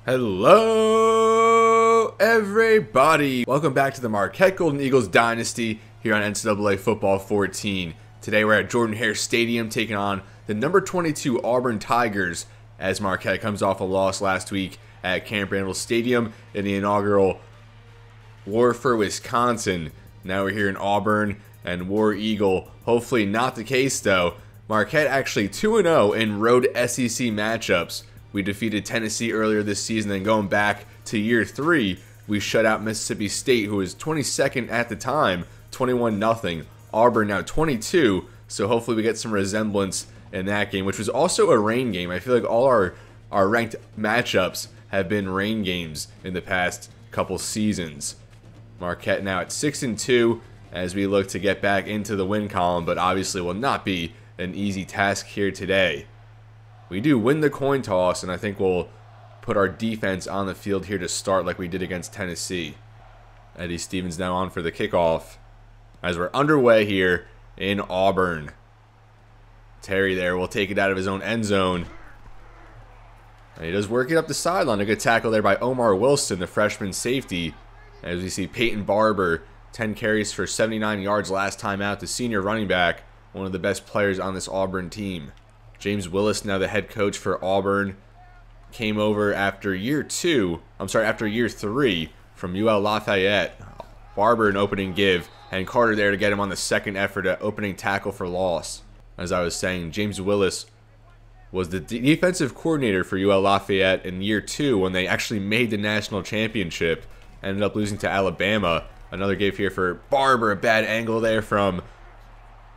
Hello, everybody. Welcome back to the Marquette Golden Eagles Dynasty here on NCAA Football 14. Today we're at Jordan-Hare Stadium taking on the number 22 Auburn Tigers as Marquette comes off a loss last week at Camp Randall Stadium in the inaugural War for Wisconsin. Now we're here in Auburn and War Eagle. Hopefully not the case though. Marquette actually 2-0 in road SEC matchups. We defeated Tennessee earlier this season, then going back to year 3, we shut out Mississippi State, who was 22nd at the time, 21-0. Auburn now 22, so hopefully we get some resemblance in that game, which was also a rain game. I feel like all our ranked matchups have been rain games in the past couple seasons. Marquette now at 6-2 as we look to get back into the win column, but obviously will not be an easy task here today. We do win the coin toss, and I think we'll put our defense on the field here to start like we did against Tennessee. Eddie Stevens now on for the kickoff as we're underway here in Auburn. Terry there will take it out of his own end zone. And he does work it up the sideline. A good tackle there by Omar Wilson, the freshman safety. As we see Peyton Barber, 10 carries for 79 yards last time out, the senior running back, one of the best players on this Auburn team. James Willis, now the head coach for Auburn, came over after year 3 from UL Lafayette. Barber an opening give, and Carter there to get him on the second effort at opening tackle for loss. As I was saying, James Willis was the defensive coordinator for UL Lafayette in year 2 when they actually made the national championship. Ended up losing to Alabama. Another give here for Barber, a bad angle there from,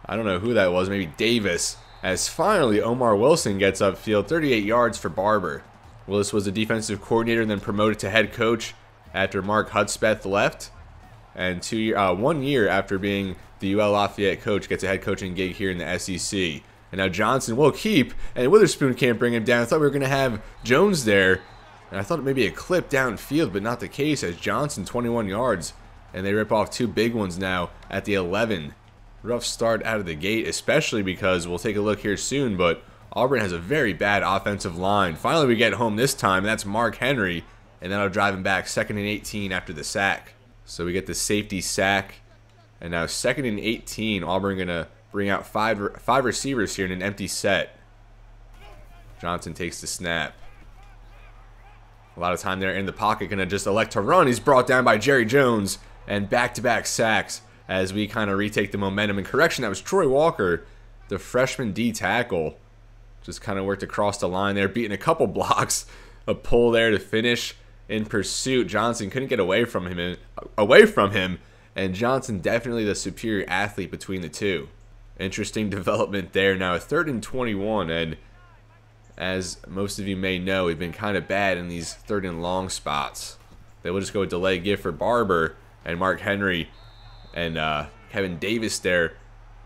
I don't know who that was, maybe Davis. As finally Omar Wilson gets upfield, 38 yards for Barber. Willis was the defensive coordinator and then promoted to head coach after Mark Hudspeth left. And 1 year after being the UL Lafayette coach, gets a head coaching gig here in the SEC. And now Johnson will keep, and Witherspoon can't bring him down. I thought we were going to have Jones there. And I thought it may be a clip downfield, but not the case as Johnson 21 yards. And they rip off 2 big ones now at the 11. Rough start out of the gate, especially because we'll take a look here soon, but Auburn has a very bad offensive line. Finally, we get home this time, and that's Mark Henry, and that'll drive him back 2nd and 18 after the sack. So we get the safety sack, and now 2nd and 18. Auburn going to bring out five receivers here in an empty set. Johnson takes the snap. A lot of time there in the pocket, going to just elect to run. He's brought down by Jerry Jones, and back-to-back sacks as we kind of retake the momentum. And correction, that was Troy Walker, the freshman D tackle. Just kind of worked across the line there, beating a couple blocks. A pull there to finish in pursuit. Johnson couldn't get away from him, and Johnson definitely the superior athlete between the two. Interesting development there. Now a 3rd and 21, and as most of you may know, we've been kind of bad in these 3rd and long spots. They will just go delay give for Barber, and Mark Henry and Kevin Davis there,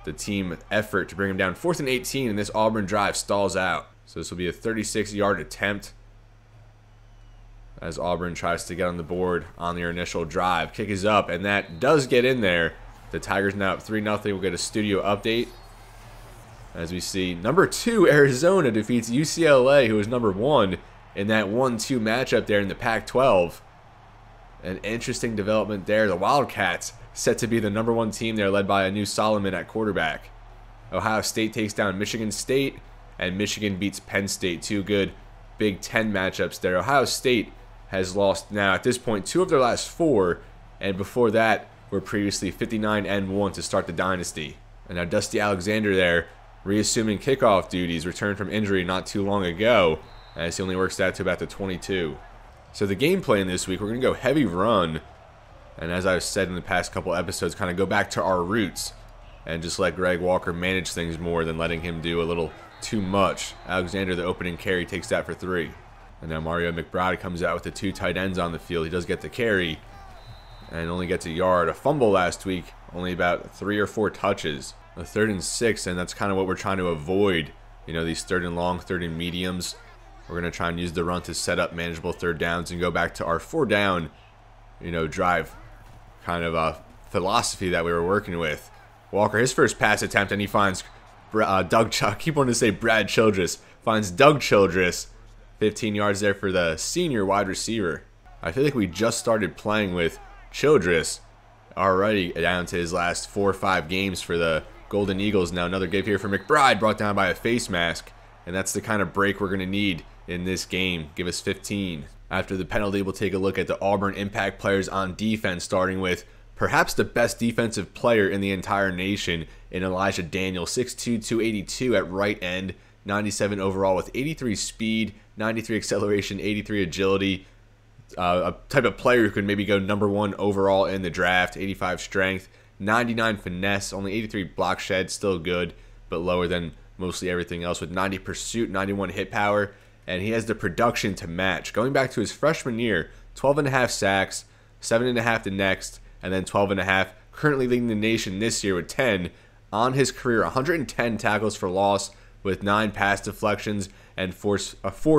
the team effort to bring him down. 4th and 18, and this Auburn drive stalls out. So this will be a 36-yard attempt as Auburn tries to get on the board on their initial drive. Kick is up, and that does get in there. The Tigers now up 3-0. We'll get a studio update as we see number 2 Arizona defeats UCLA, who was number 1 in that 1-2 matchup there in the Pac-12. An interesting development there. The Wildcats set to be the number 1 team there, led by Anu Solomon at quarterback. Ohio State takes down Michigan State, and Michigan beats Penn State. 2 good Big Ten matchups there. Ohio State has lost now, at this point, 2 of their last 4, and before that were previously 59-1 to start the dynasty. And now Dusty Alexander there, reassuming kickoff duties, returned from injury not too long ago, as he only works out to about the 22. So the game plan this week, we're going to go heavy run. And as I've said in the past couple episodes, kind of go back to our roots and just let Greg Walker manage things more than letting him do a little too much. Alexander, the opening carry, takes that for 3. And now Mario McBride comes out with the 2 tight ends on the field. He does get the carry and only gets a yard. A fumble last week, only about 3 or 4 touches. A 3rd and 6, and that's kind of what we're trying to avoid. You know, these 3rd and long, 3rd and mediums. We're going to try and use the run to set up manageable 3rd downs and go back to our 4-down, drive kind of philosophy that we were working with. Walker, his first pass attempt, and he finds Brad Childress, finds Doug Childress 15 yards there for the senior wide receiver. I feel like we just started playing with Childress already down to his last 4 or 5 games for the Golden Eagles. Now another give here for McBride, brought down by a face mask. And that's the kind of break we're going to need in this game. Give us 15. After the penalty, we'll take a look at the Auburn impact players on defense, starting with perhaps the best defensive player in the entire nation in Elijah Daniel, 6'2", 282 at right end, 97 overall with 83 speed, 93 acceleration, 83 agility. A type of player who could maybe go #1 overall in the draft, 85 strength, 99 finesse, only 83 block shed, still good, but lower than mostly everything else, with 90 pursuit, 91 hit power, and he has the production to match. Going back to his freshman year, 12.5 sacks, 7.5 the next, and then 12.5, currently leading the nation this year with 10. On his career, 110 tackles for loss with 9 pass deflections and 4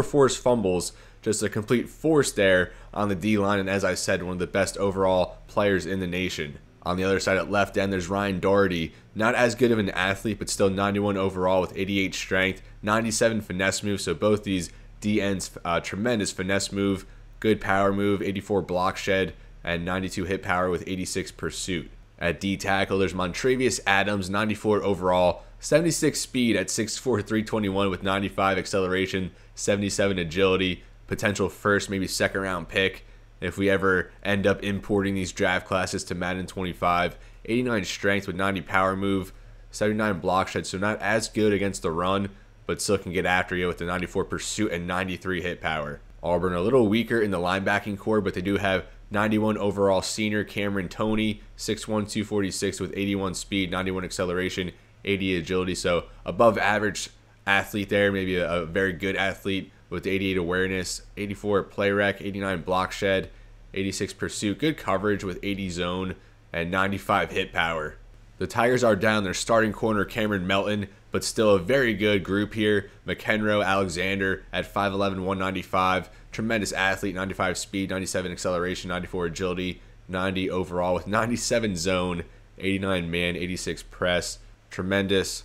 forced fumbles. Just a complete force there on the D-line, and as I said, one of the best overall players in the nation. On the other side at left end, there's Ryan Doherty. Not as good of an athlete, but still 91 overall with 88 strength, 97 finesse move. So both these DNs, tremendous finesse move, good power move, 84 block shed, and 92 hit power with 86 pursuit. At D tackle, there's Montravius Adams, 94 overall, 76 speed at 6'4", 321 with 95 acceleration, 77 agility, potential first, maybe second round pick if we ever end up importing these draft classes to Madden 25. 89 strength with 90 power move, 79 block shed, so not as good against the run, but still can get after you with the 94 pursuit and 93 hit power. Auburn a little weaker in the linebacking core, but they do have 91 overall senior Cameron Toney, 6'1", 246 with 81 speed, 91 acceleration, 80 agility, so above average athlete there, maybe a very good athlete with 88 awareness, 84 play rec, 89 block shed, 86 pursuit, good coverage with 80 zone, and 95 hit power. The Tigers are down their starting corner Cameron Melton, but still a very good group here. McHenry Alexander at 5'11", 195, tremendous athlete, 95 speed, 97 acceleration, 94 agility, 90 overall with 97 zone, 89 man, 86 press, tremendous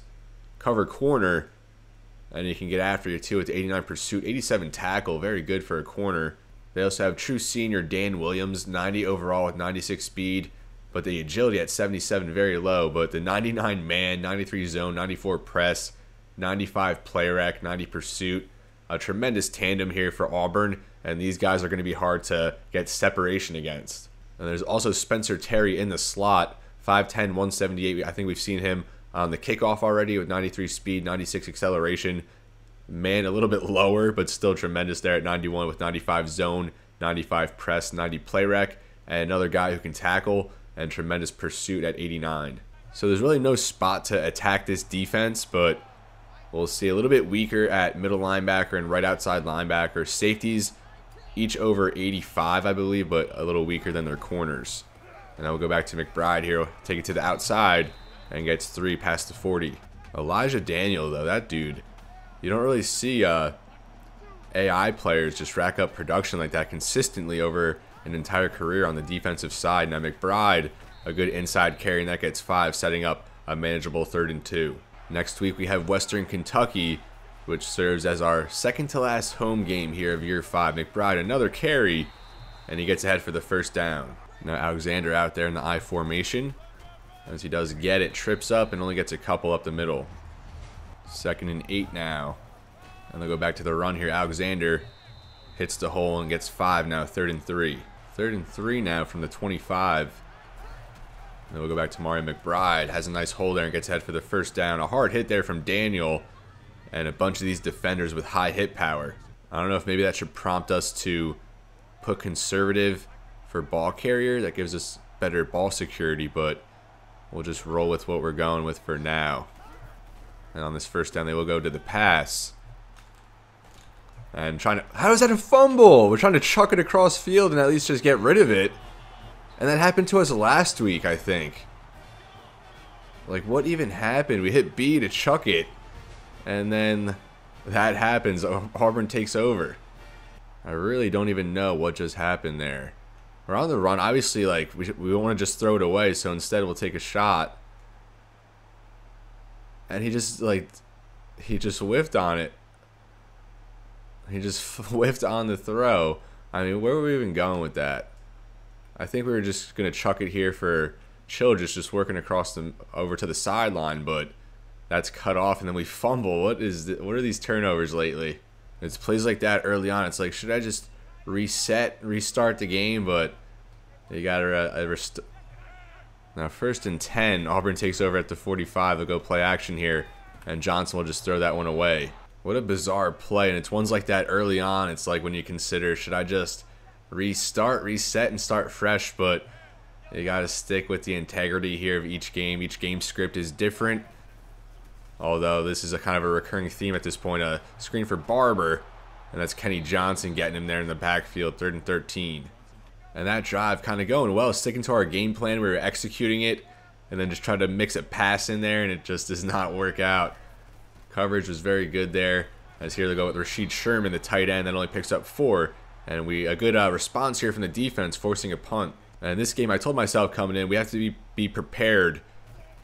cover corner. And he can get after you too with 89 pursuit, 87 tackle, very good for a corner. They also have true senior Dan Williams, 90 overall with 96 speed, but the agility at 77, very low. But the 99 man, 93 zone, 94 press, 95 play rec, 90 pursuit. A tremendous tandem here for Auburn, and these guys are going to be hard to get separation against. And there's also Spencer Terry in the slot, 5'10", 178. I think we've seen him on the kickoff already with 93 speed, 96 acceleration. Man, a little bit lower, but still tremendous there at 91 with 95 zone, 95 press, 90 play rec, and another guy who can tackle and tremendous pursuit at 89. So there's really no spot to attack this defense, but we'll see a little bit weaker at middle linebacker and right outside linebacker. Safeties each over 85, I believe, but a little weaker than their corners. And I will go back to McBride here, take it to the outside, and gets 3 past the 40. Elijah Daniel, though, that dude, you don't really see AI players just rack up production like that consistently over an entire career on the defensive side. Now McBride, a good inside carry, and that gets 5, setting up a manageable 3rd and 2. Next week we have Western Kentucky, which serves as our second to last home game here of year 5. McBride, another carry, and he gets ahead for the first down. Now Alexander out there in the I formation. As he does get it, trips up and only gets a couple up the middle. 2nd and 8 now. And they'll go back to the run here. Alexander hits the hole and gets 5 now, 3rd and 3. 3rd and 3 now from the 25. And then we'll go back to Mario McBride. Has a nice hole there and gets ahead for the first down. A hard hit there from Daniel. And a bunch of these defenders with high hit power. I don't know if maybe that should prompt us to put conservative for ball carrier. That gives us better ball security, but we'll just roll with what we're going with for now. And on this first down, they will go to the pass. And how is that a fumble? We're trying to chuck it across field and at least just get rid of it. And that happened to us last week, I think. Like, what even happened? We hit B to chuck it. And then that happens. Auburn takes over. I really don't even know what just happened there. We're on the run. Obviously, like, we want to just throw it away, so instead we'll take a shot. And he just whiffed on it. He just whiffed on the throw. I mean, where were we even going with that? I think we were just going to chuck it here for Childress, just working across them over to the sideline, but that's cut off, and then we fumble. What are these turnovers lately? It's plays like that early on. It's like, should I just restart the game? But you got to now 1st and 10. Auburn takes over at the 45. They'll go play action here, and Johnson will just throw that one away. What a bizarre play, and it's ones like that early on. It's like when you consider, should I just reset, and start fresh? But you got to stick with the integrity here of each game. Each game script is different. Although this is a kind of a recurring theme at this point. A screen for Barber, and that's Kenny Johnson getting him there in the backfield, 3rd and 13. And that drive kind of going well, sticking to our game plan. We were executing it, and then just trying to mix a pass in there, and it just does not work out. Coverage was very good there. As here they go with Rashid Sherman, the tight end, that only picks up 4. And a good response here from the defense, forcing a punt. And this game, I told myself coming in, we have to be prepared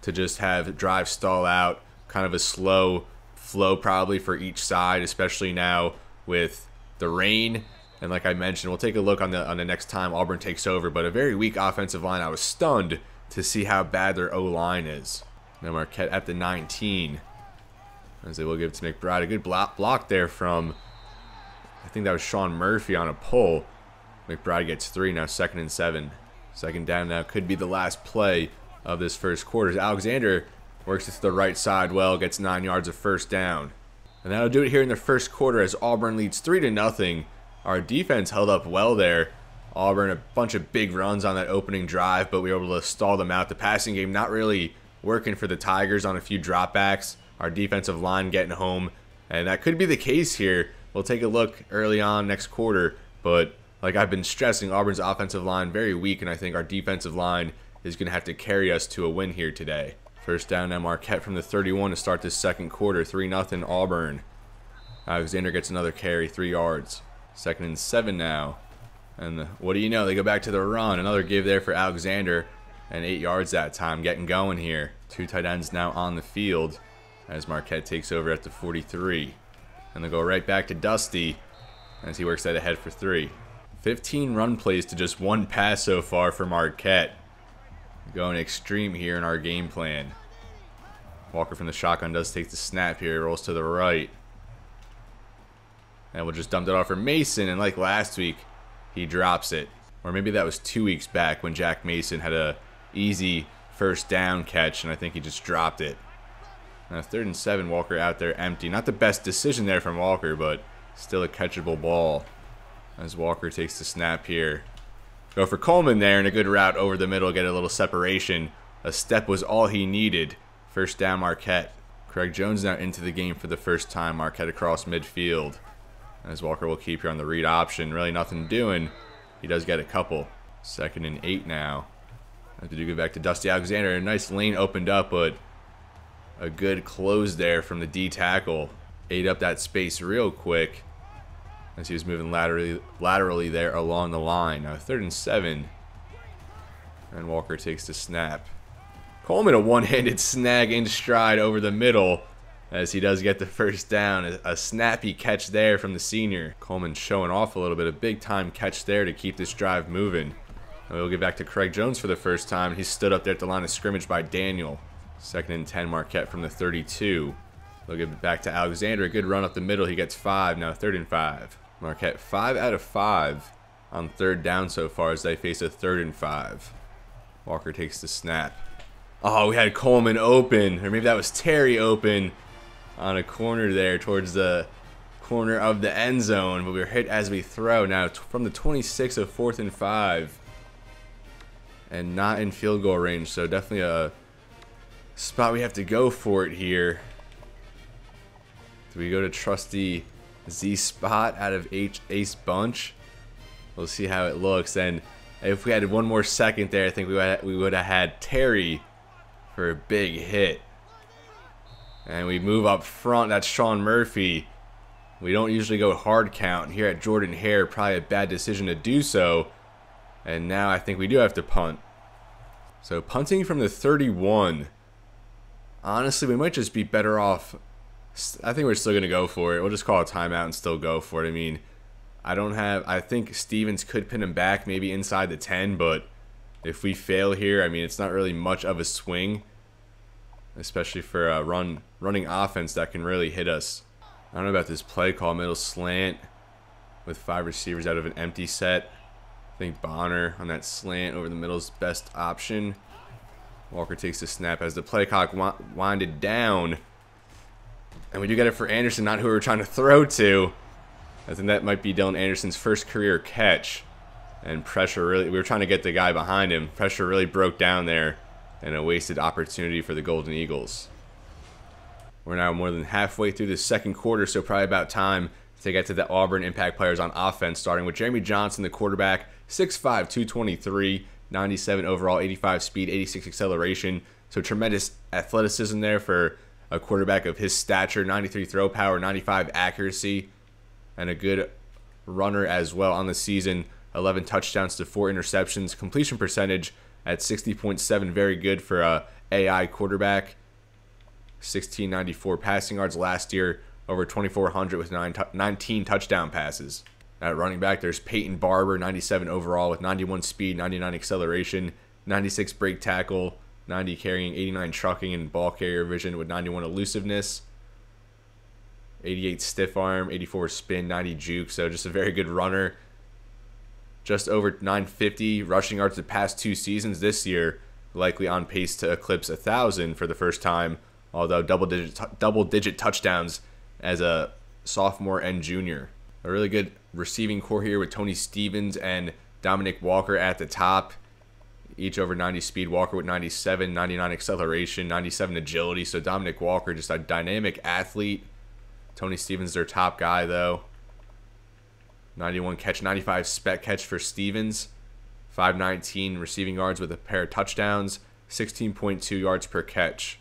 to just have drive stall out. Kind of a slow flow probably for each side, especially now with the rain. And like I mentioned, we'll take a look on the next time Auburn takes over. But a very weak offensive line. I was stunned to see how bad their O-line is. Now Marquette at the 19. As they will give it to McBride. A good block there from, I think that was Sean Murphy on a pull. McBride gets 3, now 2nd and 7. 2nd down now could be the last play of this first quarter. Alexander works it to the right side well, gets 9 yards of 1st down. And that'll do it here in the first quarter as Auburn leads 3-0. Our defense held up well there. Auburn, a bunch of big runs on that opening drive, but we were able to stall them out. The passing game not really working for the Tigers on a few dropbacks. Our defensive line getting home, and that could be the case here. We'll take a look early on next quarter, but like I've been stressing, Auburn's offensive line very weak, and I think our defensive line is going to have to carry us to a win here today. 1st down now, Marquette from the 31 to start this second quarter. 3-0 Auburn. Alexander gets another carry, 3 yards. 2nd and 7 now. And what do you know? They go back to the run. Another give there for Alexander, and 8 yards that time. Getting going here. 2 tight ends now on the field as Marquette takes over at the 43. And they'll go right back to Dusty as he works that ahead for 3. 15 run plays to just 1 pass so far for Marquette. Going extreme here in our game plan. Walker from the shotgun does take the snap here. Rolls to the right. And we'll just dump it off for Mason. And like last week, he drops it. Or maybe that was 2 weeks back when Jack Mason had a easy 1st down catch. And I think he just dropped it. Now 3rd and 7, Walker out there empty. Not the best decision there from Walker, but still a catchable ball. As Walker takes the snap here. Go for Coleman there, and a good route over the middle, get a little separation. A step was all he needed. 1st down Marquette. Craig Jones now into the game for the first time. Marquette across midfield. As Walker will keep here on the read option. Really nothing doing. He does get a couple. 2nd and 8 now. As we do go back to Dusty Alexander. A nice lane opened up, but a good close there from the D tackle. Ate up that space real quick as he was moving laterally there along the line. Now 3rd and 7. And Walker takes the snap. Coleman a one-handed snag in stride over the middle as he does get the 1st down. A snappy catch there from the senior. Coleman showing off a little bit. A big-time catch there to keep this drive moving. And we'll get back to Craig Jones for the first time. He stood up there at the line of scrimmage by Daniel. 2nd and 10, Marquette from the 32. They'll give it back to Alexander. A good run up the middle. He gets 5. Now 3rd and 5. Marquette 5 out of 5 on 3rd down so far as they face a 3rd and 5. Walker takes the snap. Oh, we had Coleman open, or maybe that was Terry open on a corner there towards the corner of the end zone, but we were hit as we throw. Now from the 26 of 4th and 5 and not in field goal range, so definitely a spot we have to go for it here. Do we go to trusty Z spot out of Ace Bunch? We'll see how it looks. And if we had one more second there, I think we would have had Terry for a big hit. And we move up front. That's Sean Murphy. We don't usually go hard count here at Jordan-Hare. Probably a bad decision to do so. And now I think we do have to punt. So punting from the 31. Honestly, we might just be better off I think we're still going to go for it. We'll just call a timeout and still go for it. I mean, I think Stevens could pin him back maybe inside the 10, but if we fail here, I mean, it's not really much of a swing, especially for a running offense that can really hit us. I don't know about this play call, middle slant with 5 receivers out of an empty set. I think Bonner on that slant over the middle is best option. Walker takes the snap as the play clock winded down. And we do get it for Anderson, not who we were trying to throw to. I think that might be Dylan Anderson's first career catch. And pressure really, we were trying to get the guy behind him. Pressure really broke down there, and a wasted opportunity for the Golden Eagles. We're now more than halfway through the second quarter, so probably about time to get to the Auburn impact players on offense, starting with Jeremy Johnson, the quarterback, 6'5", 223, 97 overall, 85 speed, 86 acceleration. So tremendous athleticism there for a quarterback of his stature, 93 throw power, 95 accuracy, and a good runner as well on the season. 11 touchdowns to 4 interceptions. Completion percentage at 60.7, very good for a AI quarterback. 1694 passing yards last year, over 2,400 with 19 touchdown passes. At running back, there's Peyton Barber, 97 overall with 91 speed, 99 acceleration, 96 break tackle, 90 carrying, 89 trucking, and ball carrier vision with 91 elusiveness. 88 stiff arm, 84 spin, 90 juke, so just a very good runner. Just over 950 rushing yards the past 2 seasons. This year, likely on pace to eclipse 1,000 for the first time, although double-digit touchdowns as a sophomore and junior. A really good receiving core here with Tony Stevens and Dominic Walker at the top. Each over 90 speed. Walker with 97, 99 acceleration, 97 agility. So Dominic Walker, just a dynamic athlete. Tony Stevens, their top guy, though. 91 catch, 95 spec catch for Stevens. 519 receiving yards with a pair of touchdowns. 16.2 yards per catch.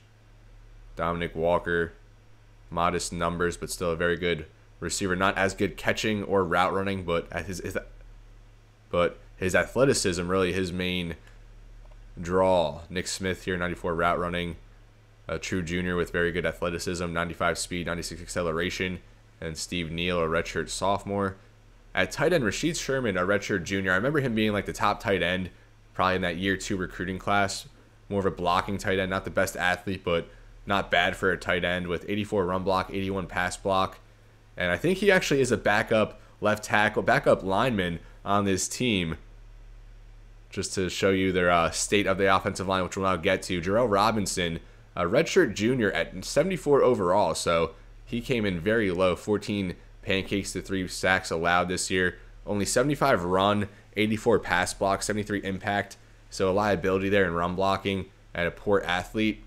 Dominic Walker, modest numbers, but still a very good receiver. Not as good catching or route running, but his athleticism really his main draw. Nick Smith here, 94 route running. A true junior with very good athleticism, 95 speed, 96 acceleration. And Steve Neal, a redshirt sophomore. At tight end, Rashid Sherman, a redshirt junior. I remember him being like the top tight end, probably in that year 2 recruiting class. More of a blocking tight end, not the best athlete, but not bad for a tight end with 84 run block, 81 pass block. And I think he actually is a backup left tackle, backup lineman on this team. Just to show you their state of the offensive line, which we'll now get to. Jarrell Robinson, a redshirt junior at 74 overall, so he came in very low. 14 pancakes to 3 sacks allowed this year. Only 75 run, 84 pass block, 73 impact. So a liability there in run blocking, and a poor athlete.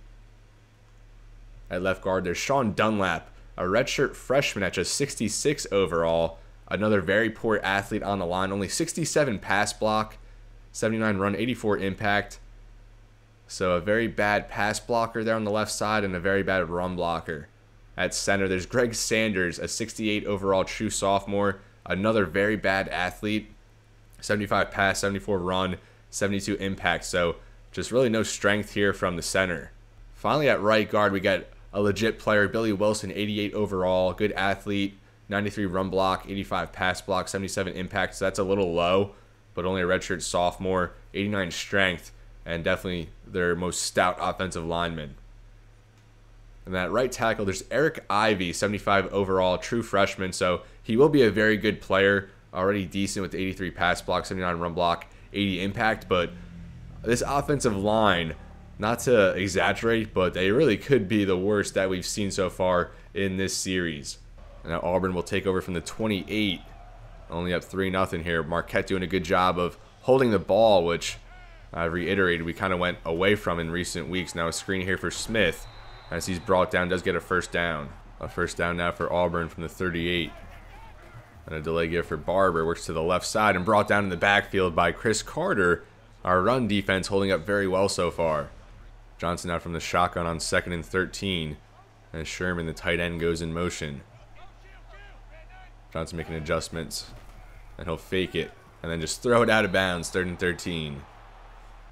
At left guard, there's Sean Dunlap, a redshirt freshman at just 66 overall. Another very poor athlete on the line. Only 67 pass block, 79 run, 84 impact. So a very bad pass blocker there on the left side and a very bad run blocker. At center, there's Greg Sanders, a 68 overall true sophomore. Another very bad athlete. 75 pass, 74 run, 72 impact. So just really no strength here from the center. Finally, at right guard, we got a legit player, Billy Wilson, 88 overall, good athlete, 93 run block, 85 pass block, 77 impact. So that's a little low, but only a redshirt sophomore, 89 strength, and definitely their most stout offensive lineman. And that right tackle, there's Eric Ivey, 75 overall, true freshman. So he will be a very good player, already decent with 83 pass block, 79 run block, 80 impact. But this offensive line, not to exaggerate, but they really could be the worst that we've seen so far in this series. And now Auburn will take over from the 28, only up 3-0 here. Marquette doing a good job of holding the ball, which I reiterated we kind of went away from in recent weeks. Now a screen here for Smith, as he's brought down, does get a first down. A first down now for Auburn from the 38. And a delay give for Barber, works to the left side and brought down in the backfield by Chris Carter. Our run defense holding up very well so far. Johnson out from the shotgun on 2nd and 13. And Sherman, the tight end, goes in motion. Johnson making adjustments. And he'll fake it. And then just throw it out of bounds, 3rd and 13.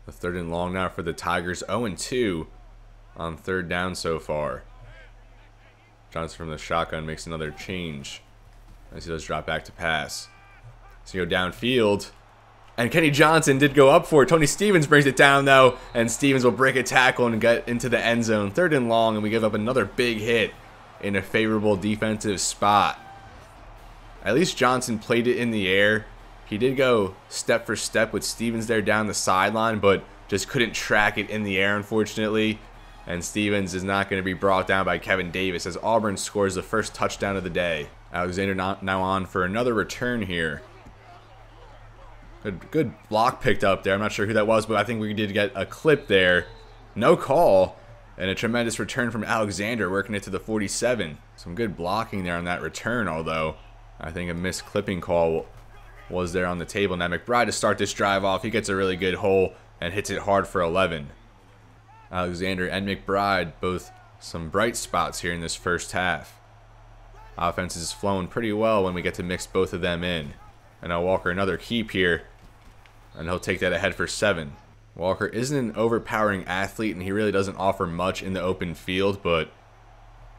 The 3rd and long now for the Tigers, 0-2 on 3rd down so far. Johnson from the shotgun makes another change as he does drop back to pass. So you go downfield. And Kenny Johnson did go up for it. Tony Stevens brings it down, though. And Stevens will break a tackle and get into the end zone. 3rd and long, and we give up another big hit in a favorable defensive spot. At least Johnson played it in the air. He did go step for step with Stevens there down the sideline, but just couldn't track it in the air, unfortunately. And Stevens is not going to be brought down by Kevin Davis as Auburn scores the first touchdown of the day. Alexander now on for another return here. Good block picked up there. I'm not sure who that was, but I think we did get a clip there. No call. And a tremendous return from Alexander, working it to the 47. Some good blocking there on that return, although I think a missed clipping call was there on the table. Now McBride to start this drive off. He gets a really good hole and hits it hard for 11. Alexander and McBride, both some bright spots here in this first half. Offense is flowing pretty well when we get to mix both of them in. And now Walker another keep here. And he'll take that ahead for 7. Walker isn't an overpowering athlete, and he really doesn't offer much in the open field, but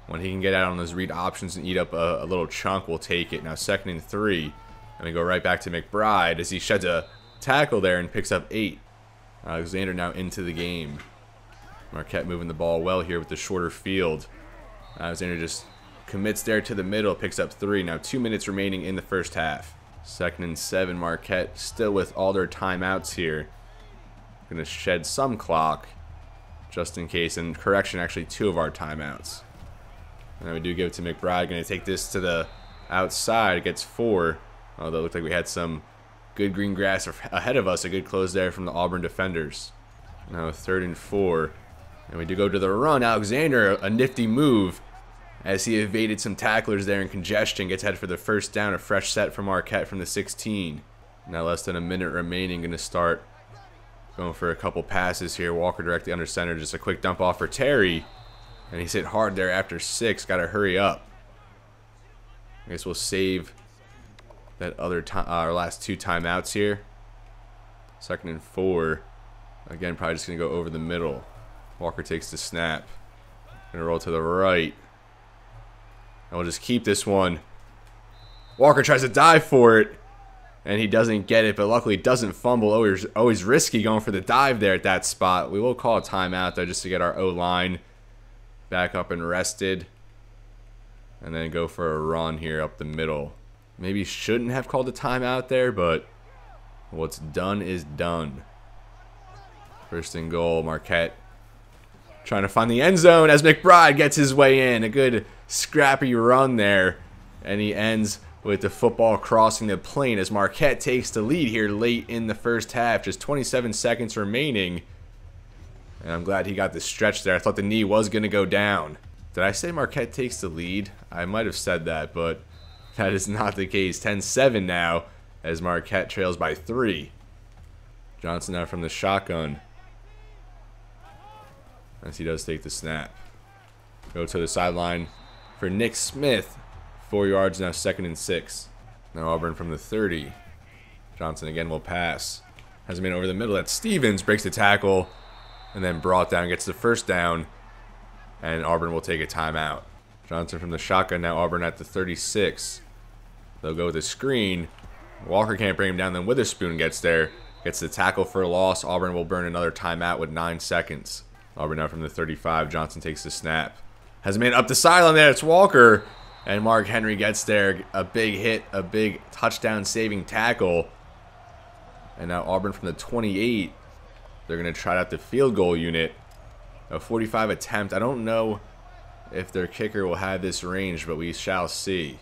when he can get out on those read options and eat up a little chunk, we'll take it. Now 2nd and 3. And we go right back to McBride as he sheds a tackle there and picks up 8. Alexander now into the game. Marquette moving the ball well here with the shorter field. Alexander just commits there to the middle, picks up 3. Now 2 minutes remaining in the first half. 2nd and 7, Marquette still with all their timeouts here. Going to shed some clock just in case. And correction, actually 2 of our timeouts. And then we do give it to McBride. Going to take this to the outside. Gets 4. Although it looked like we had some good green grass ahead of us. A good close there from the Auburn defenders. Now 3rd and 4. And we do go to the run. Alexander, a nifty move as he evaded some tacklers there in congestion. Gets head for the first down. A fresh set from Marquette from the 16. Now less than a minute remaining. Going to start going for a couple passes here. Walker directly under center. Just a quick dump off for Terry. And he's hit hard there after 6. Got to hurry up. I guess we'll save that other our last 2 timeouts here. 2nd and 4. Again, probably just going to go over the middle. Walker takes the snap. Going to roll to the right. And we'll just keep this one. Walker tries to dive for it. And he doesn't get it, but luckily doesn't fumble. Always risky going for the dive there at that spot. We will call a timeout, though, just to get our O-line back up and rested. And then go for a run here up the middle. Maybe shouldn't have called a timeout there, but what's done is done. 1st and goal, Marquette trying to find the end zone as McBride gets his way in. A good scrappy run there. And he ends with the football crossing the plane as Marquette takes the lead here late in the first half. Just 27 seconds remaining. And I'm glad he got the stretch there. I thought the knee was going to go down. Did I say Marquette takes the lead? I might have said that, but that is not the case. 10-7 now as Marquette trails by 3. Johnson now from the shotgun as he does take the snap. Go to the sideline for Nick Smith. 4 yards, now 2nd and 6. Now Auburn from the 30. Johnson again will pass. Has him in over the middle. That's Stevens. Breaks the tackle and then brought down. Gets the first down. And Auburn will take a timeout. Johnson from the shotgun. Now Auburn at the 36. They'll go with a screen. Walker can't bring him down. Then Witherspoon gets there. Gets the tackle for a loss. Auburn will burn another timeout with 9 seconds. Auburn now from the 35. Johnson takes the snap. Has a man up the sideline there. It's Walker. And Mark Henry gets there. A big hit. A big touchdown-saving tackle. And now Auburn from the 28. They're going to try out the field goal unit. A 45 attempt. I don't know if their kicker will have this range, but we shall see.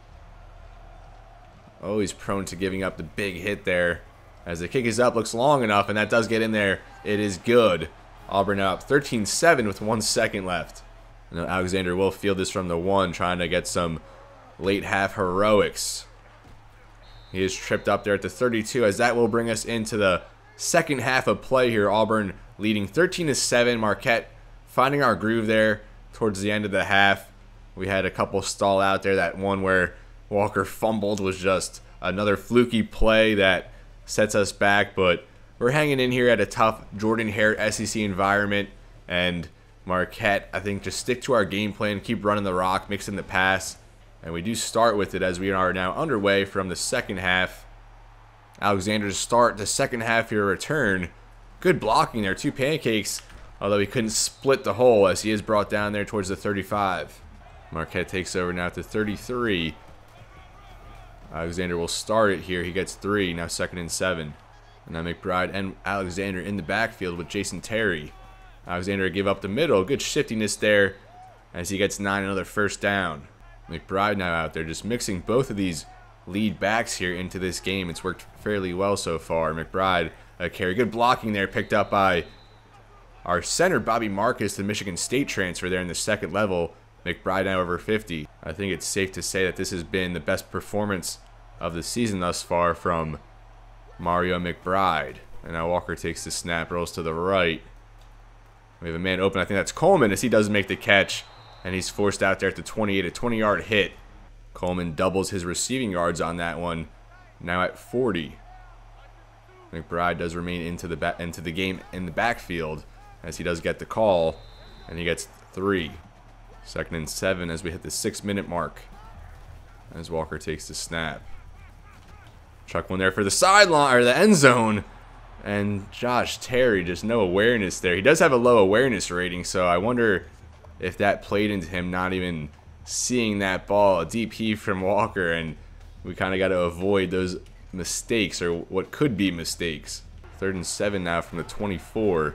Always prone to giving up the big hit there. As the kick is up, looks long enough, and that does get in there. It is good. Auburn now up 13-7 with 1 second left. Now Alexander will field this from the 1, trying to get some late half heroics. He is tripped up there at the 32, as that will bring us into the second half of play here. Auburn leading 13-7. Marquette finding our groove there towards the end of the half. We had a couple stall out there. That one where Walker fumbled was just another fluky play that sets us back, but we're hanging in here at a tough Jordan-Hare SEC environment, and Marquette, I think, just stick to our game plan, keep running the rock, mixing the pass. And we do start with it as we are now underway from the second half. Alexander to start the second half here, return. Good blocking there, 2 pancakes. Although he couldn't split the hole as he is brought down there towards the 35. Marquette takes over now to 33. Alexander will start it here. He gets 3, now 2nd and 7. And now McBride and Alexander in the backfield with Jason Terry. Alexander give up the middle. Good shiftiness there as he gets 9, another first down. McBride now out there just mixing both of these lead backs here into this game. It's worked fairly well so far. McBride carry. Good blocking there, picked up by our center, Bobby Marcus, the Michigan State transfer there in the second level. McBride now over 50. I think it's safe to say that this has been the best performance of the season thus far from Mario McBride. And now Walker takes the snap, rolls to the right. We have a man open. I think that's Coleman as he does make the catch. And he's forced out there at the 28, a 20-yard hit. Coleman doubles his receiving yards on that one, now at 40. McBride does remain into the game in the backfield as he does get the call, and he gets 3. 2nd and 7 as we hit the 6-minute mark. As Walker takes the snap. Chuck one there for the sideline or the end zone, and Josh Terry just no awareness there. He does have a low awareness rating, so I wonder if that played into him not even seeing that ball, a deep heave from Walker, and we kind of got to avoid those mistakes or what could be mistakes. 3rd and 7 now from the 24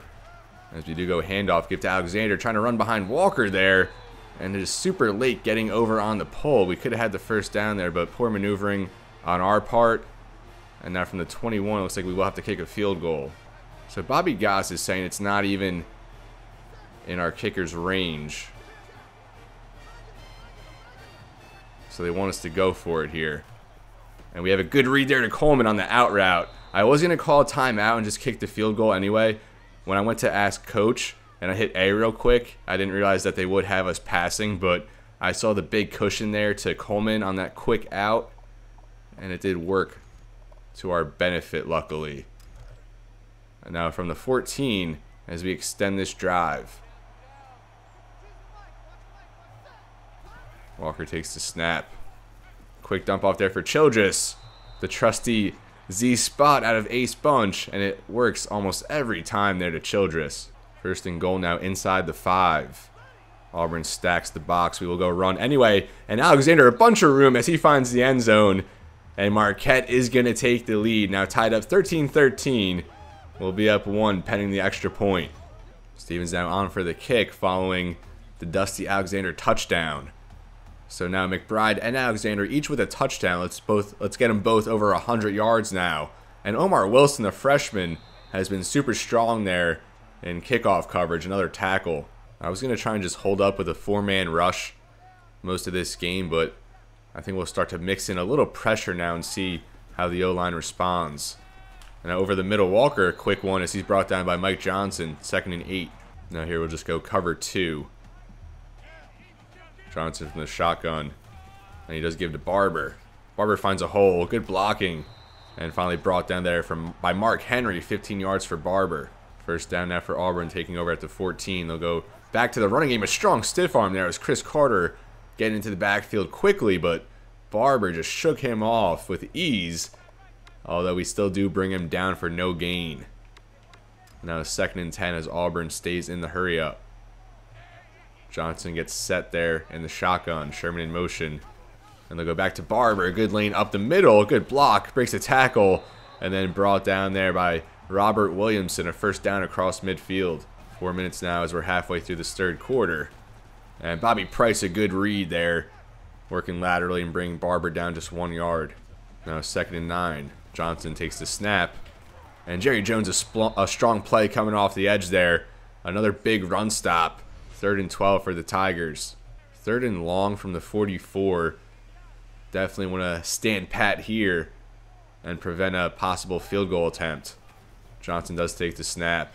as we do go handoff, give to Alexander, trying to run behind Walker there, and it is super late getting over on the pole. We could have had the first down there, but poor maneuvering on our part. And now from the 21, it looks like we will have to kick a field goal. So Bobby Goss is saying it's not even in our kicker's range. So they want us to go for it here. And we have a good read there to Coleman on the out route. I was going to call a timeout and just kick the field goal anyway. When I went to ask coach and I hit A real quick, I didn't realize that they would have us passing, but I saw the big cushion there to Coleman on that quick out, and it did work to our benefit, luckily. And now from the 14 as we extend this drive. Walker takes the snap. Quick dump off there for Childress. The trusty Z spot out of Ace Bunch, and it works almost every time there to Childress. 1st and goal now inside the 5. Auburn stacks the box. We will go run anyway, and Alexander a bunch of room as he finds the end zone, and Marquette is going to take the lead. Now tied up 13-13. We'll be up 1 pending the extra point. Stevens now on for the kick following the Dusty Alexander touchdown. So now McBride and Alexander each with a touchdown. Let's get them both over 100 yards now. And Omar Wilson, the freshman, has been super strong there in kickoff coverage, another tackle. I was going to try and just hold up with a 4-man rush most of this game, but I think we'll start to mix in a little pressure now and see how the O-line responds. And over the middle, Walker, a quick one as he's brought down by Mike Johnson, 2nd and 8. Now here we'll just go cover 2. Johnson from the shotgun, and he does give to Barber. Barber finds a hole, good blocking, and finally brought down there by Mark Henry, 15 yards for Barber. 1st down now for Auburn, taking over at the 14. They'll go back to the running game. A strong stiff arm there as Chris Carter getting into the backfield quickly, but Barber just shook him off with ease, although we still do bring him down for no gain. Now 2nd and 10 as Auburn stays in the hurry up. Johnson gets set there in the shotgun. Sherman in motion. And they'll go back to Barber. A good lane up the middle. Good block. Breaks a tackle. And then brought down there by Robert Williamson. A 1st down across midfield. 4 minutes now as we're halfway through this 3rd quarter. And Bobby Price, a good read there. Working laterally and bringing Barber down just 1 yard. Now 2nd and 9. Johnson takes the snap. And Jerry Jones, a strong play coming off the edge there. Another big run stop. 3rd and 12 for the Tigers. 3rd and long from the 44. Definitely want to stand pat here and prevent a possible field goal attempt. Johnson does take the snap.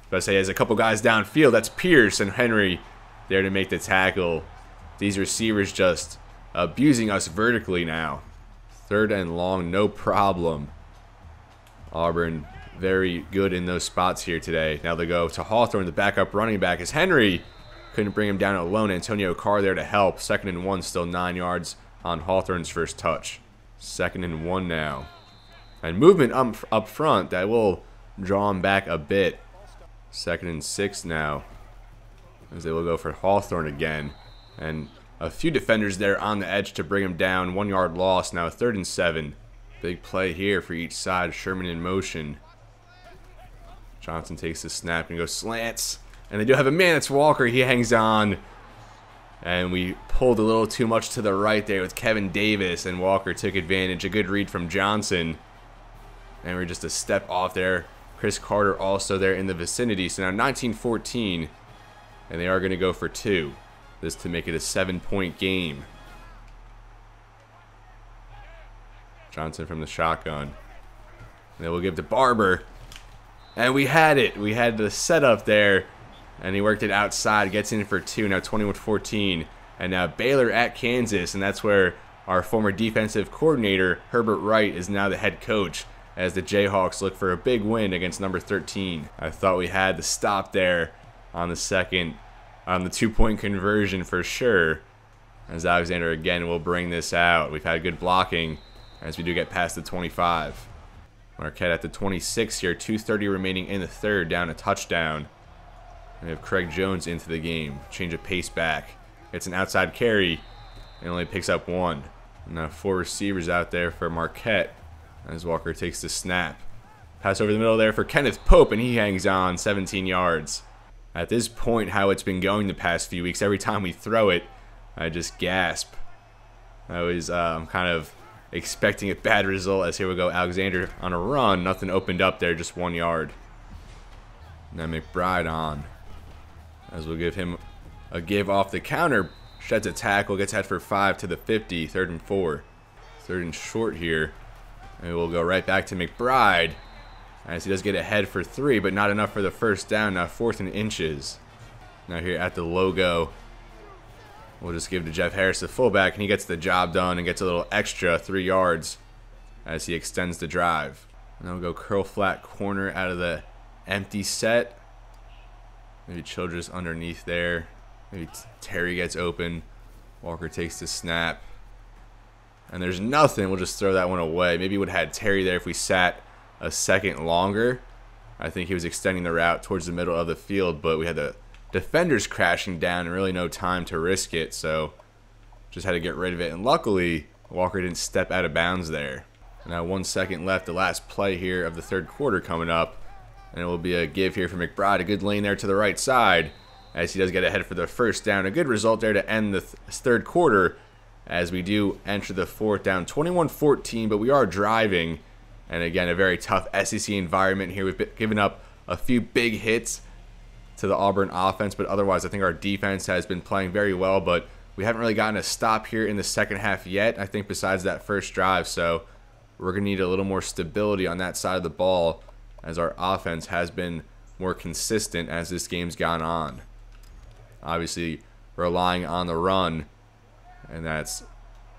But say he has a couple guys downfield. That's Pierce and Henry there to make the tackle. These receivers just abusing us vertically now. 3rd and long, no problem. Auburn very good in those spots here today. Now they go to Hawthorne, the backup running back is Henry. Couldn't bring him down alone. Antonio Carr there to help. 2nd and 1, still 9 yards on Hawthorne's first touch. 2nd and 1 now. And movement up front, that will draw him back a bit. 2nd and 6 now, as they will go for Hawthorne again. And a few defenders there on the edge to bring him down. 1 yard loss. Now 3rd and 7. Big play here for each side. Sherman in motion. Johnson takes the snap and goes slants. And they do have a man. It's Walker. He hangs on. And we pulled a little too much to the right there with Kevin Davis. And Walker took advantage. A good read from Johnson. And we're just a step off there. Chris Carter also there in the vicinity. So now 19-14. And they are going to go for 2. This to make it a 7-point game. Johnson from the shotgun. And then we'll give to Barber. And we had it. We had the setup there. And he worked it outside. Gets in for 2. Now 21-14. And now Baylor at Kansas. And that's where our former defensive coordinator, Herbert Wright, is now the head coach, as the Jayhawks look for a big win against number 13. I thought we had the stop there on the second, on the 2-point conversion for sure. As Alexander again will bring this out. We've had good blocking as we do get past the 25. Marquette at the 26 here. 2:30 remaining in the third. Down a touchdown. We have Craig Jones into the game. Change of pace back. It's an outside carry. And only picks up 1. Now 4 receivers out there for Marquette as Walker takes the snap. Pass over the middle there for Kenneth Pope, and he hangs on 17 yards. At this point, how it's been going the past few weeks, every time we throw it, I just gasp. I was kind of expecting a bad result, as here we go. Alexander on a run. Nothing opened up there, just 1 yard. Now McBride on, as we'll give him a give off the counter. Sheds a tackle, gets head for 5 to the 50. 3rd and 4. 3rd and short here. And we'll go right back to McBride, as he does get ahead for 3, but not enough for the first down. Now 4th and inches. Now here at the logo, we'll just give to Jeff Harris, the fullback, and he gets the job done and gets a little extra 3 yards as he extends the drive. And then we'll go curl flat corner out of the empty set. Maybe Childress underneath there. Maybe Terry gets open. Walker takes the snap. And there's nothing. We'll just throw that one away. Maybe we would have had Terry there if we sat a second longer. I think he was extending the route towards the middle of the field, but we had the defenders crashing down and really no time to risk it, so just had to get rid of it. And luckily, Walker didn't step out of bounds there. Now 1 second left, the last play here of the third quarter coming up. And it will be a give here for McBride. A good lane there to the right side, as he does get ahead for the first down. A good result there to end the third quarter, as we do enter the fourth down. 21-14, but we are driving. And again, a very tough SEC environment here. We've given up a few big hits to the Auburn offense, but otherwise I think our defense has been playing very well, but we haven't really gotten a stop here in the second half yet, I think, besides that first drive. So we're going to need a little more stability on that side of the ball, as our offense has been more consistent as this game's gone on. Obviously, relying on the run, and that's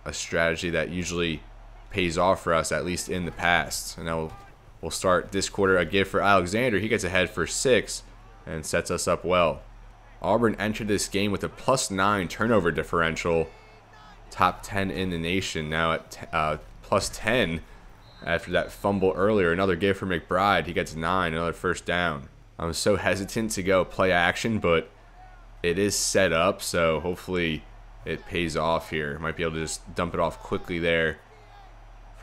a strategy that usually pays off for us, at least in the past. And now we'll start this quarter a give for Alexander. He gets ahead for 6 and sets us up well. Auburn entered this game with a +9 turnover differential, top 10 in the nation. Now at +10 after that fumble earlier. Another give for McBride. He gets 9, another first down. I'm so hesitant to go play action, but it is set up, so hopefully it pays off here. Might be able to just dump it off quickly there.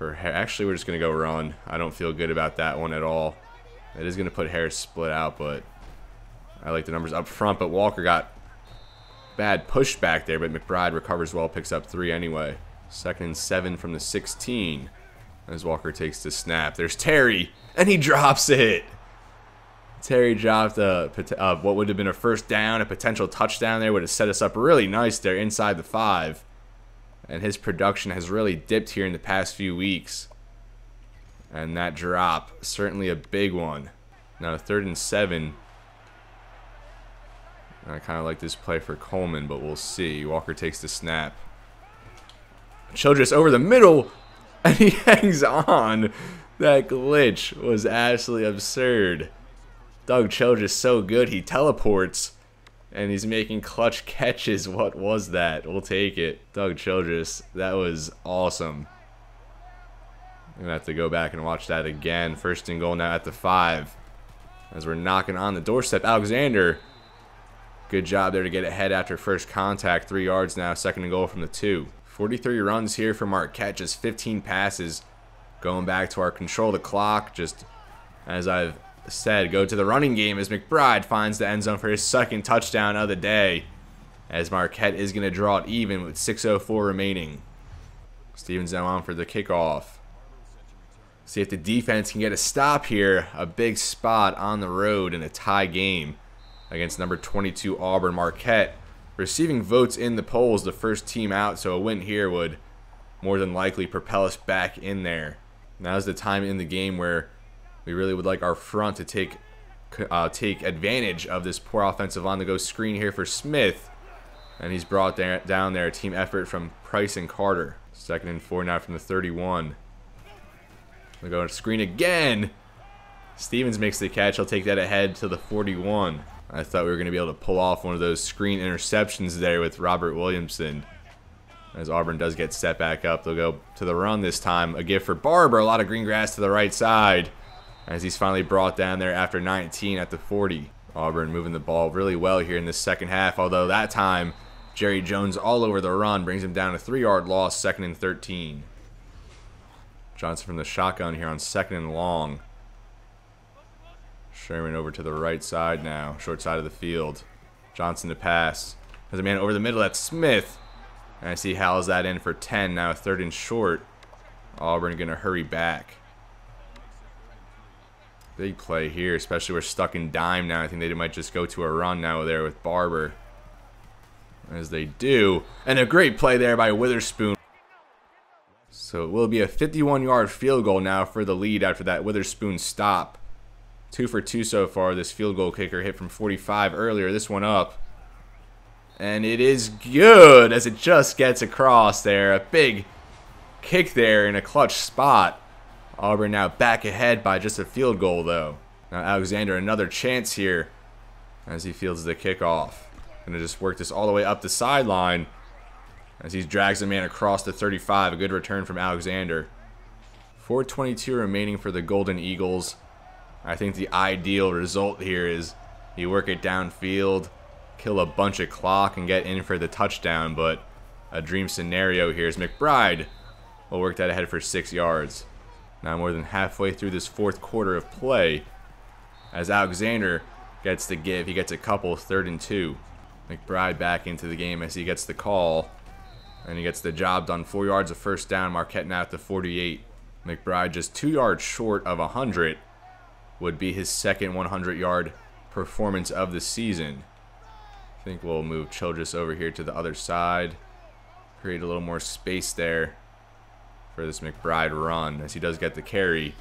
Actually, we're just going to go run. I don't feel good about that one at all. It is going to put Harris split out, but I like the numbers up front. But Walker got bad pushback there, but McBride recovers well, picks up 3 anyway. 2nd and 7 from the 16 as Walker takes the snap. There's Terry, and he drops it. Terry dropped what would have been a first down, a potential touchdown there. Would have set us up really nice there inside the 5. And his production has really dipped here in the past few weeks. And that drop, certainly a big one. Now 3rd and 7. I kind of like this play for Coleman, but we'll see. Walker takes the snap. Childress over the middle, and he hangs on. That glitch was absolutely absurd. Doug Childress so good, he teleports. And he's making clutch catches. What was that? We'll take it. Doug Childress, that was awesome. I'm going to have to go back and watch that again. First and goal now at the 5. As we're knocking on the doorstep. Alexander, good job there to get ahead after first contact. 3 yards now. Second and goal from the 2. 43 runs here for Marquette. Just 15 passes. Going back to our control the clock. Just as I've said, go to the running game as McBride finds the end zone for his second touchdown of the day. As Marquette is going to draw it even with 6:04 remaining. Stevens now on for the kickoff. See if the defense can get a stop here. A big spot on the road in a tie game against number 22 Auburn. Marquette receiving votes in the polls, the first team out, so a win here would more than likely propel us back in there. Now's the time in the game where we really would like our front to take advantage of this poor offensive on the go screen here for Smith. And he's brought down there. Team effort from Price and Carter. 2nd and 4 now from the 31. We go to screen again. Stevens makes the catch. He'll take that ahead to the 41. I thought we were going to be able to pull off one of those screen interceptions there with Robert Williamson. As Auburn does get set back up, they'll go to the run this time. A give for Barber. A lot of green grass to the right side. As he's finally brought down there after 19 at the 40. Auburn moving the ball really well here in the second half. Although that time, Jerry Jones all over the run brings him down a 3-yard loss, 2nd and 13. Johnson from the shotgun here on 2nd and long. Sherman over to the right side now, short side of the field. Johnson to pass. Has a man over the middle, that's Smith. And I see Howell's that in for 10, now 3rd and short. Auburn going to hurry back. Big play here, especially we're stuck in dime now. I think they might just go to a run now there with Barber. As they do. And a great play there by Witherspoon. So it will be a 51-yard field goal now for the lead after that Witherspoon stop. 2 for 2 so far. This field goal kicker hit from 45 earlier. This one up. And it is good as it just gets across there. A big kick there in a clutch spot. Auburn now back ahead by just a field goal, though. Now Alexander, another chance here as he fields the kickoff. Going to just work this all the way up the sideline as he drags the man across the 35. A good return from Alexander. 4:22 remaining for the Golden Eagles. I think the ideal result here is you work it downfield, kill a bunch of clock, and get in for the touchdown. But a dream scenario here is McBride will work that ahead for 6 yards. Now more than halfway through this 4th quarter of play, as Alexander gets the give, he gets a couple, 3rd and 2. McBride back into the game as he gets the call, and he gets the job done. 4 yards of first down. Marquette now at the 48. McBride just 2 yards short of 100. Would be his second 100-yard performance of the season. I think we'll move Childress over here to the other side, create a little more space there for this McBride run as he does get the carry.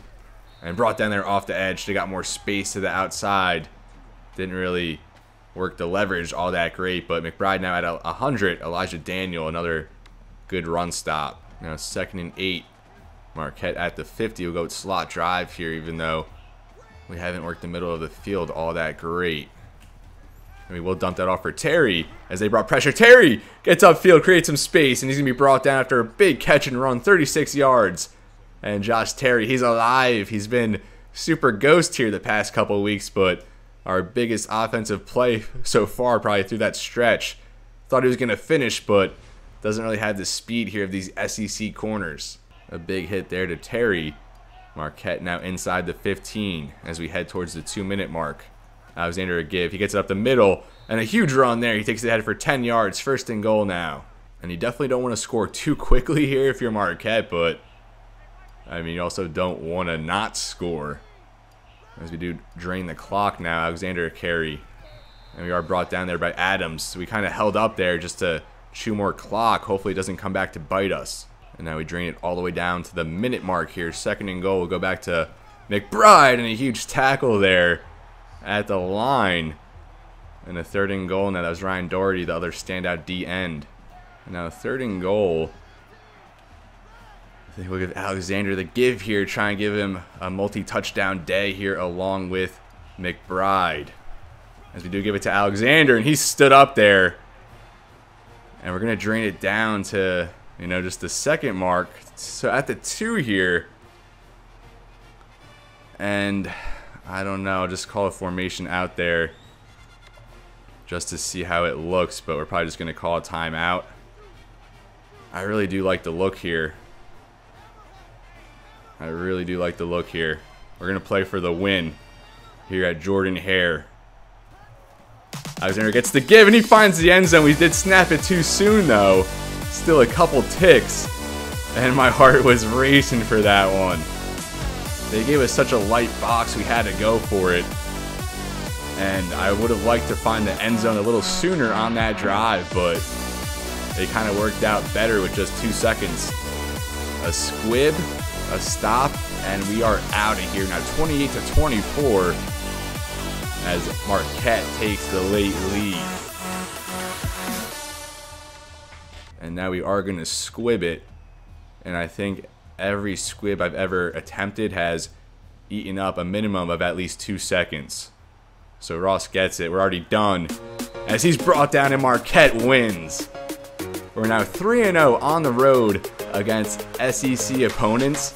And brought down there off the edge. They got more space to the outside. Didn't really work the leverage all that great, but McBride now at 100. Elijah Daniel, another good run stop. Now 2nd and 8. Marquette at the 50. We'll go with slot drive here, even though we haven't worked the middle of the field all that great. And we will dump that off for Terry as they brought pressure. Terry gets upfield, creates some space, and he's going to be brought down after a big catch and run, 36 yards. And Josh Terry, he's alive. He's been super ghost here the past couple of weeks, but our biggest offensive play so far probably through that stretch. Thought he was going to finish, but doesn't really have the speed here of these SEC corners. A big hit there to Terry. Marquette now inside the 15 as we head towards the 2-minute mark. Alexander a give. He gets it up the middle, and a huge run there. He takes it ahead for 10 yards. 1st and goal now. And you definitely don't want to score too quickly here if you're Marquette, but I mean, you also don't want to not score. As we do drain the clock now, Alexander a carry. And we are brought down there by Adams. So we kind of held up there just to chew more clock. Hopefully it doesn't come back to bite us. And now we drain it all the way down to the minute mark here. 2nd and goal. We'll go back to McBride and a huge tackle there at the line. And a 3rd and goal. Now that was Ryan Doherty, the other standout D end. And now 3rd and goal. I think we'll give Alexander the give here, try and give him a multi-touchdown day here along with McBride. As we do give it to Alexander, and he stood up there. And we're going to drain it down to, you know, just the second mark. So at the 2 here. And I don't know, just call a formation out there just to see how it looks. But we're probably just going to call a timeout. I really do like the look here. I really do like the look here. We're going to play for the win here at Jordan-Hare. Alexander gets the give, and he finds the end zone. We did snap it too soon, though. Still a couple ticks, and my heart was racing for that one. They gave us such a light box, we had to go for it. And I would have liked to find the end zone a little sooner on that drive, but it kind of worked out better with just 2 seconds. A squib, a stop, and we are out of here. Now 28-24 as Marquette takes the late lead. And now we are going to squib it. And I think every squib I've ever attempted has eaten up a minimum of at least 2 seconds. So Ross gets it. We're already done. As he's brought down and Marquette wins. We're now 3-0 on the road against SEC opponents.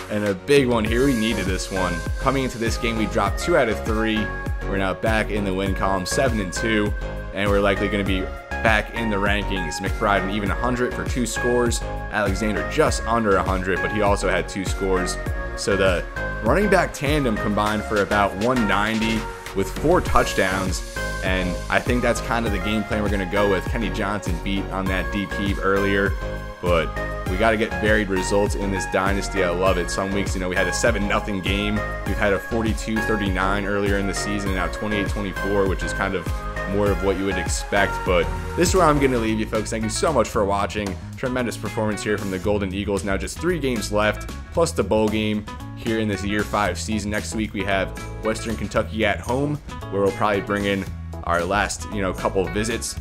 And a big one here. We needed this one. Coming into this game, we dropped 2 out of 3. We're now back in the win column, 7-2. And we're likely going to be back in the rankings. McBride an even 100 for 2 scores. Alexander just under 100, but he also had 2 scores. So the running back tandem combined for about 190 with 4 touchdowns. And I think that's kind of the game plan we're going to go with. Kenny Johnson beat on that deep heave earlier, but we got to get varied results in this dynasty. I love it. Some weeks, you know, we had a 7-0 game. We've had a 42-39 earlier in the season, now 28-24, which is kind of more of what you would expect. But this is where I'm going to leave you, folks. Thank you so much for watching. Tremendous performance here from the Golden Eagles. Now just 3 games left, plus the bowl game here in this Year 5 season. Next week we have Western Kentucky at home, where we'll probably bring in our last, you know, couple of visits,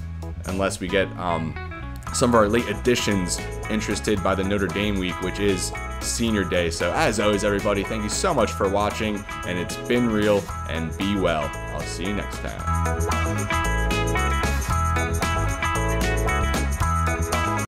unless we get some of our late additions interested by the Notre Dame week, which is Senior Day. So as always, everybody, thank you so much for watching, and it's been real, and be well. I'll see you next time.